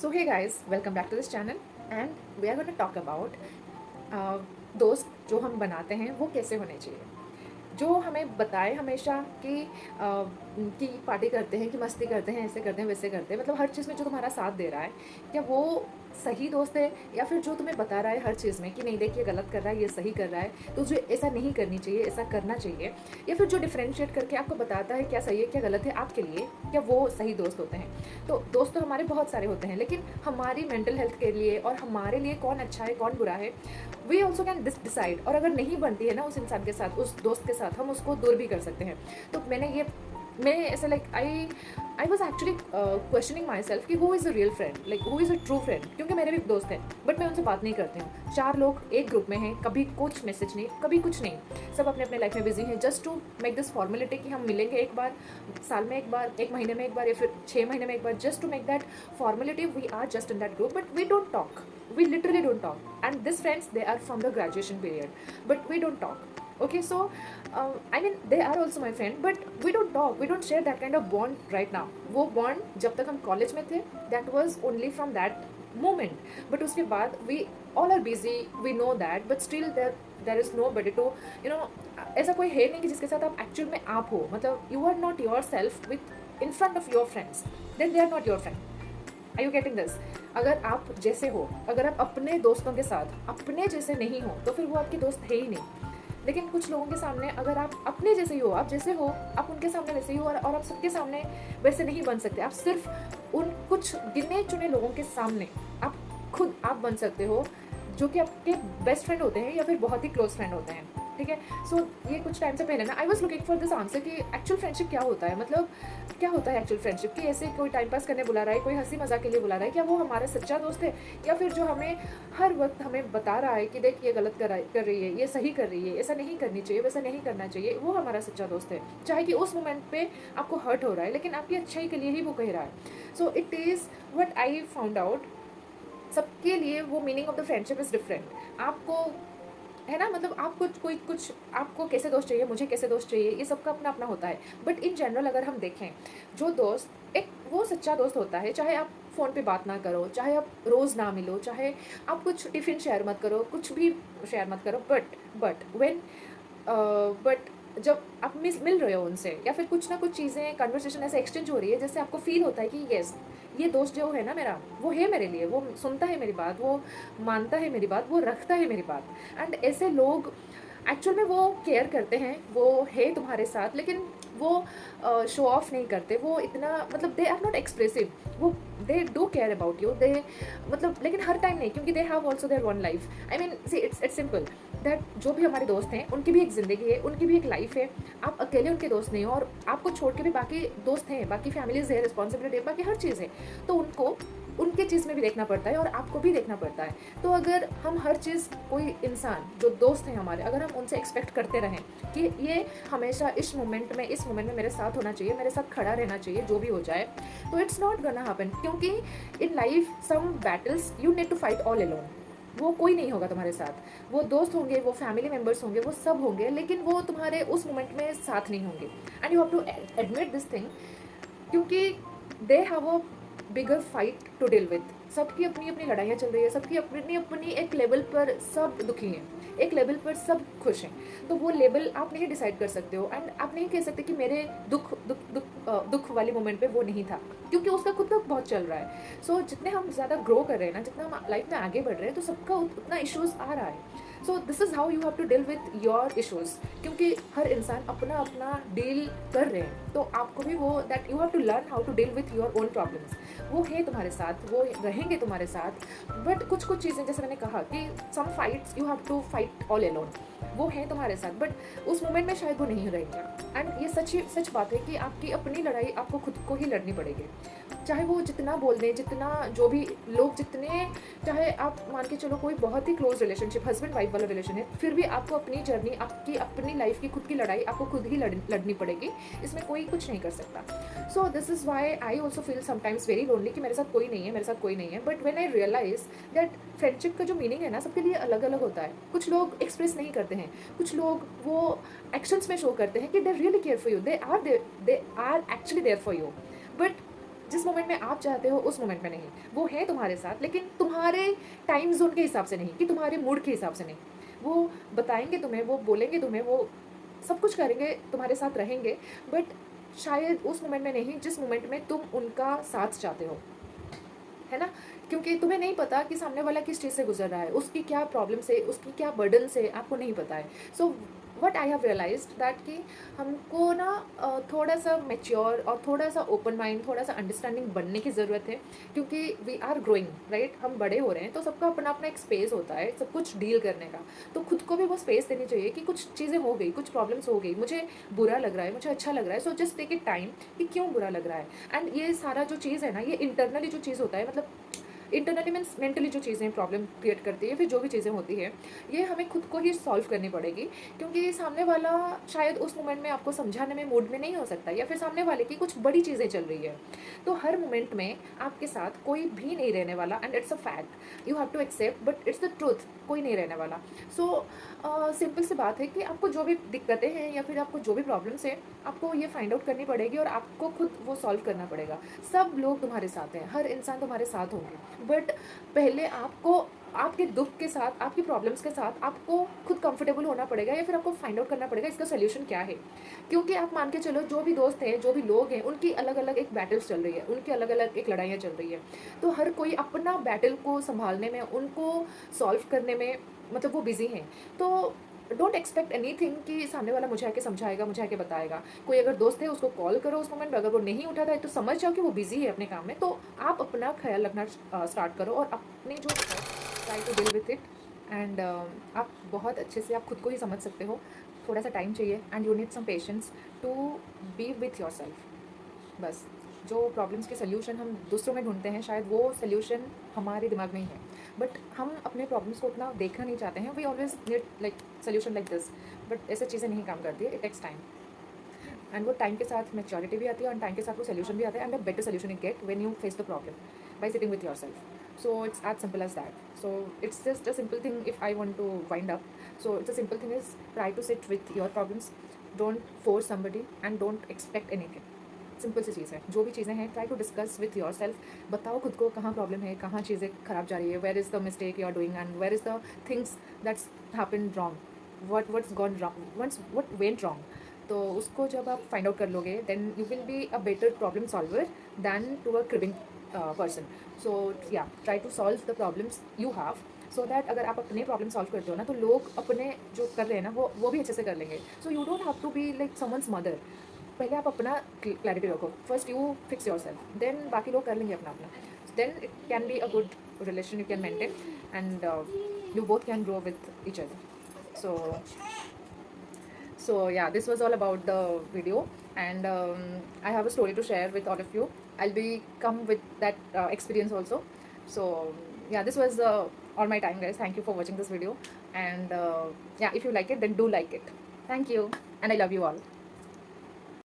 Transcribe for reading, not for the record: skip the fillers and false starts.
So hey guys, welcome back to this channel and we are going to talk about दोस्त जो हम बनाते हैं वो कैसे होने चाहिए। जो हमें बताए हमेशा कि पार्टी करते हैं, कि मस्ती करते हैं, ऐसे करते हैं, वैसे करते हैं, मतलब हर चीज़ में जो तुम्हारा साथ दे रहा है, क्या वो सही दोस्त है? या फिर जो तुम्हें बता रहा है हर चीज़ में कि नहीं देख ये गलत कर रहा है, ये सही कर रहा है, तो जो ऐसा नहीं करनी चाहिए, ऐसा करना चाहिए, या फिर जो डिफ्रेंशिएट करके आपको बताता है क्या सही है क्या गलत है आपके लिए, क्या वो सही दोस्त होते हैं? तो दोस्त तो हमारे बहुत सारे होते हैं, लेकिन हमारी मेंटल हेल्थ के लिए और हमारे लिए कौन अच्छा है कौन बुरा है, वी ऑल्सो कैन डिसाइड। और अगर नहीं बनती है ना उस इंसान के साथ, उस दोस्त के साथ, हम उसको दूर भी कर सकते हैं। तो मैं ऐसे like I was actually questioning myself कि who is a real friend, like who is a true friend, क्योंकि मेरे भी दोस्त हैं बट मैं उनसे बात नहीं करती हूँ। 4 लोग एक ग्रुप में हैं, कभी कुछ मैसेज नहीं, कभी कुछ नहीं, सब अपने अपने लाइफ में बिजी हैं, just to make this formality कि हम मिलेंगे एक बार साल में, एक बार, एक महीने में एक बार, या फिर 6 महीने में एक बार, just to make that formality. We are just in that group but we don't talk, we literally don't talk, and these friends, they are from the graduation period but we don't talk. Okay, so I mean they are also my friend but we don't talk, we don't share that kind of bond right now. वो bond जब तक हम college में थे, that was only from that moment, but उसके बाद we all are busy, we know that, but still there is nobody to, you know, ऐसा कोई है नहीं कि जिसके साथ आप एक्चुअल में आप हो, मतलब you are not yourself with in front of your friends, then they are not your friend. Are you getting this? अगर आप जैसे हो, अगर आप अपने दोस्तों के साथ अपने जैसे नहीं हो, तो फिर वो आपके दोस्त है ही नहीं। लेकिन कुछ लोगों के सामने अगर आप अपने जैसे ही हो, आप जैसे हो, आप उनके सामने वैसे ही हो, और आप सबके सामने वैसे नहीं बन सकते। आप सिर्फ उन कुछ गिने चुने लोगों के सामने आप खुद आप बन सकते हो, जो कि आपके बेस्ट फ्रेंड होते हैं या फिर बहुत ही क्लोज फ्रेंड होते हैं। ठीक है, सो ये कुछ टाइम से पहले ना I was looking for this answer कि एक्चुअल फ्रेंडशिप क्या होता है, मतलब क्या होता है एक्चुअल फ्रेंडशिप, कि ऐसे कोई टाइम पास करने बुला रहा है, कोई हंसी मजाक के लिए बुला रहा है, क्या वो हमारा सच्चा दोस्त है? या फिर जो हमें हर वक्त हमें बता रहा है कि देख ये गलत कर रही है, ये सही कर रही है, ऐसा नहीं करनी चाहिए, वैसा नहीं करना चाहिए, वो हमारा सच्चा दोस्त है? चाहे कि उस मोमेंट पे आपको हर्ट हो रहा है, लेकिन आपकी अच्छाई के लिए ही वो कह रहा है। So it is what I found out, सबके लिए वो meaning of the friendship is different. आपको है ना, मतलब आप कुछ आपको कैसे दोस्त चाहिए, मुझे कैसे दोस्त चाहिए, ये सबका अपना अपना होता है। बट इन जनरल अगर हम देखें, जो दोस्त एक वो सच्चा दोस्त होता है, चाहे आप फ़ोन पे बात ना करो, चाहे आप रोज़ ना मिलो, चाहे आप कुछ टिफ़िन शेयर मत करो, कुछ भी शेयर मत करो, बट व्हेन बट जब आप मिल रहे हो उनसे, या फिर कुछ ना कुछ चीज़ें कन्वर्सेशन ऐसे एक्सचेंज हो रही है, जैसे आपको फील होता है कि येस, ये दोस्त जो है ना मेरा, वो है मेरे लिए, वो सुनता है मेरी बात, वो मानता है मेरी बात, वो रखता है मेरी बात। एंड ऐसे लोग एक्चुअल में वो केयर करते हैं, वो है तुम्हारे साथ, लेकिन वो शो ऑफ नहीं करते, वो इतना, मतलब दे आर नॉट एक्सप्रेसिव, वो they do care about you, they, मतलब लेकिन हर टाइम नहीं, क्योंकि they have also their one life. I mean see it's simple that जो भी हमारे दोस्त हैं उनकी भी एक ज़िंदगी है, उनकी भी एक लाइफ है। आप अकेले उनके दोस्त नहीं हो, और आपको छोड़ के भी बाकी दोस्त हैं, बाकी फैमिलीज़ है, रिस्पॉन्सिबिलिटी है, बाकी हर चीज़ है, तो उनको उनके चीज़ में भी देखना पड़ता है और आपको भी देखना पड़ता है। तो अगर हम हर चीज़, कोई इंसान जो दोस्त हैं हमारे, अगर हम उनसे एक्सपेक्ट करते रहें कि ये हमेशा इस मोमेंट में मेरे साथ होना चाहिए, मेरे साथ खड़ा रहना चाहिए, जो भी हो जाए, तो इट्स नॉट गोना हैपन, क्योंकि in life some battles you need to fight all alone. वो कोई नहीं होगा तुम्हारे साथ, वो दोस्त होंगे, वो फैमिली मेम्बर्स होंगे, वो सब होंगे, लेकिन वो तुम्हारे उस मोमेंट में साथ नहीं होंगे। And you have to admit this thing, क्योंकि they have a bigger fight to deal with. सबकी अपनी अपनी लड़ाइयाँ चल रही है, सबकी अपनी अपनी एक लेवल पर सब दुखी हैं, एक लेवल पर सब खुश हैं। तो वो लेवल आप नहीं डिसाइड कर सकते हो, एंड आप नहीं कह सकते कि मेरे दुख वाले मोमेंट पे वो नहीं था, क्योंकि उसका खुद का बहुत चल रहा है। सो जितने हम ज़्यादा ग्रो कर रहे हैं ना, जितना हम लाइफ में आगे बढ़ रहे हैं, तो सबका उतना इश्यूज़ आ रहा है। So this is how you have to deal with your issues, क्योंकि हर इंसान अपना अपना डील कर रहे हैं, तो आपको भी वो that you have to learn how to deal with your own problems. वो है तुम्हारे साथ, वो रहेंगे तुम्हारे साथ, बट कुछ कुछ चीज़ें, जैसे मैंने कहा कि some fights you have to fight all alone, वो है तुम्हारे साथ, बट उस मोमेंट में शायद वो नहीं रहेंगे। एंड ये सच बात है कि आपकी अपनी लड़ाई आपको खुद को ही लड़नी पड़ेगी, चाहे वो जितना बोल दें, जितना जो भी लोग जितने, चाहे आप मान के चलो कोई बहुत ही क्लोज रिलेशनशिप, हस्बैंड वाइफ वाला रिलेशन है, फिर भी आपको अपनी जर्नी, आपकी अपनी लाइफ की खुद की लड़ाई आपको खुद ही लड़नी पड़ेगी, इसमें कोई कुछ नहीं कर सकता। सो this is why I also feel sometimes very lonely कि मेरे साथ कोई नहीं है, मेरे साथ कोई नहीं है। But when I realise that friendship का जो मीनिंग है ना, सबके लिए अलग अलग होता है। कुछ लोग एक्सप्रेस नहीं करते हैं, कुछ लोग वो एक्शंस में शो करते हैं कि they really care for you, they are actually there for you, but जिस मोमेंट में आप चाहते हो उस मोमेंट में नहीं। वो है तुम्हारे साथ लेकिन तुम्हारे टाइम ज़ोन के हिसाब से नहीं, कि तुम्हारे मूड के हिसाब से नहीं। वो बताएँगे तुम्हें, वो बोलेंगे तुम्हें, वो सब कुछ करेंगे, तुम्हारे साथ रहेंगे, बट शायद उस मोमेंट में नहीं जिस मोमेंट में तुम उनका साथ चाहते हो, है ना? क्योंकि तुम्हें नहीं पता कि सामने वाला किस चीज़ से गुज़र रहा है, उसकी क्या प्रॉब्लम से, उसकी क्या बर्डन से, आपको नहीं पता है। So what I have realised that कि हमको ना थोड़ा-सा मैच्योर और थोड़ा-सा ओपन माइंड, थोड़ा-सा अंडरस्टैंडिंग बनने की ज़रूरत है, क्योंकि वी आर ग्रोइंग, राइट? हम बड़े हो रहे हैं, तो सबका अपना-अपना एक स्पेस होता है, सब कुछ डील करने का। तो खुद को भी वो स्पेस देनी चाहिए कि कुछ चीज़ें हो गई, कुछ प्रॉब्लम्स हो गई, मुझे बुरा लग रहा है, मुझे अच्छा लग रहा है, so just take it time कि क्यों बुरा लग रहा है। एंड ये सारा जो चीज़ है ना, ये इंटरनली जो चीज़ होता है, मतलब इंटरनली मीन्स मेंटली जो चीज़ें प्रॉब्लम क्रिएट करती है, फिर जो भी चीज़ें होती है, ये हमें खुद को ही सॉल्व करनी पड़ेगी, क्योंकि सामने वाला शायद उस मोमेंट में आपको समझाने में मूड में नहीं हो सकता, या फिर सामने वाले की कुछ बड़ी चीज़ें चल रही है। तो हर मोमेंट में आपके साथ कोई भी नहीं रहने वाला, and it's a fact, you have to accept, but it's the truth, कोई नहीं रहने वाला। सो सिंपल सी बात है कि आपको जो भी दिक्कतें हैं या फिर आपको जो भी प्रॉब्लम्स हैं, आपको ये फाइंड आउट करनी पड़ेगी और आपको खुद वो सॉल्व करना पड़ेगा। सब लोग तुम्हारे साथ हैं, हर इंसान तुम्हारे साथ होंगे, बट पहले आपको आपके दुख के साथ, आपकी प्रॉब्लम्स के साथ आपको खुद कंफर्टेबल होना पड़ेगा, या फिर आपको फाइंड आउट करना पड़ेगा इसका सोल्यूशन क्या है। क्योंकि आप मान के चलो, जो भी दोस्त हैं, जो भी लोग हैं, उनकी अलग अलग एक बैटल्स चल रही है, उनकी अलग अलग एक लड़ाइयाँ चल रही है। तो हर कोई अपना बैटल को संभालने में, उनको सॉल्व करने में, मतलब वो बिजी हैं। तो डोंट एक्सपेक्ट एनीथिंग कि सामने वाला मुझे आके समझाएगा, मुझे आके बताएगा। कोई अगर दोस्त है उसको कॉल करो उस मोमेंट में, अगर वो नहीं उठाता है तो समझ जाओ कि वो बिजी है अपने काम में। तो आप अपना ख्याल रखना स्टार्ट करो, और अपने जो try to deal with it. And आप बहुत अच्छे से आप खुद को ही समझ सकते हो। थोड़ा सा टाइम चाहिए, and you need some patience to be with yourself. बस जो प्रॉब्लम्स के सल्यूशन हम दूसरों में ढूंढते हैं, शायद वो सल्यूशन हमारे दिमाग में ही है, बट हम अपने प्रॉब्लम्स को उतना देखना नहीं चाहते हैं। We always need like solution like this, but ऐसे चीज़ें नहीं काम करती है, इट टेक्स टाइम। एंड वो टाइम के साथ मैच्योरिटी भी आती है, और टाइम के साथ वो सल्यूशन भी आता है, and the better solution you get when you face the problem by sitting with yourself. So it's as simple as that. So it's just a simple thing. If I want to wind up, so it's a simple thing is try to sit with your problems. Don't force somebody and don't expect anything. Simple सी चीज़ है, जो भी चीज़ें हैं try to discuss with yourself. बताओ खुद को कहाँ प्रॉब्लम है, कहाँ चीज़ें खराब जा रही है, where is the mistake you are doing, and where is the things that's happen wrong, what's gone wrong, what went wrong. तो उसको जब आप फाइंड आउट कर लोगे, then you will be a better problem solver than to a cribbing person. So yeah try to solve the problems you have, so that अगर आप अपने problem solve करते हो ना, तो लोग अपने जो कर रहे हैं ना, वो भी अच्छे से कर लेंगे. So you don't have to be like someone's mother. पहले आप अपना क्लैरिटी रखो, first you fix yourself, then बाकी लोग कर लेंगे अपना अपना. Then it can be a good relation you can maintain, and you both can grow with each other. So yeah, this was all about the video, and I have a story to share with all of you. I'll be come with that experience also. So yeah, this was all my time, guys. Thank you for watching this video, and yeah, if you like it, then do like it. Thank you, and I love you all.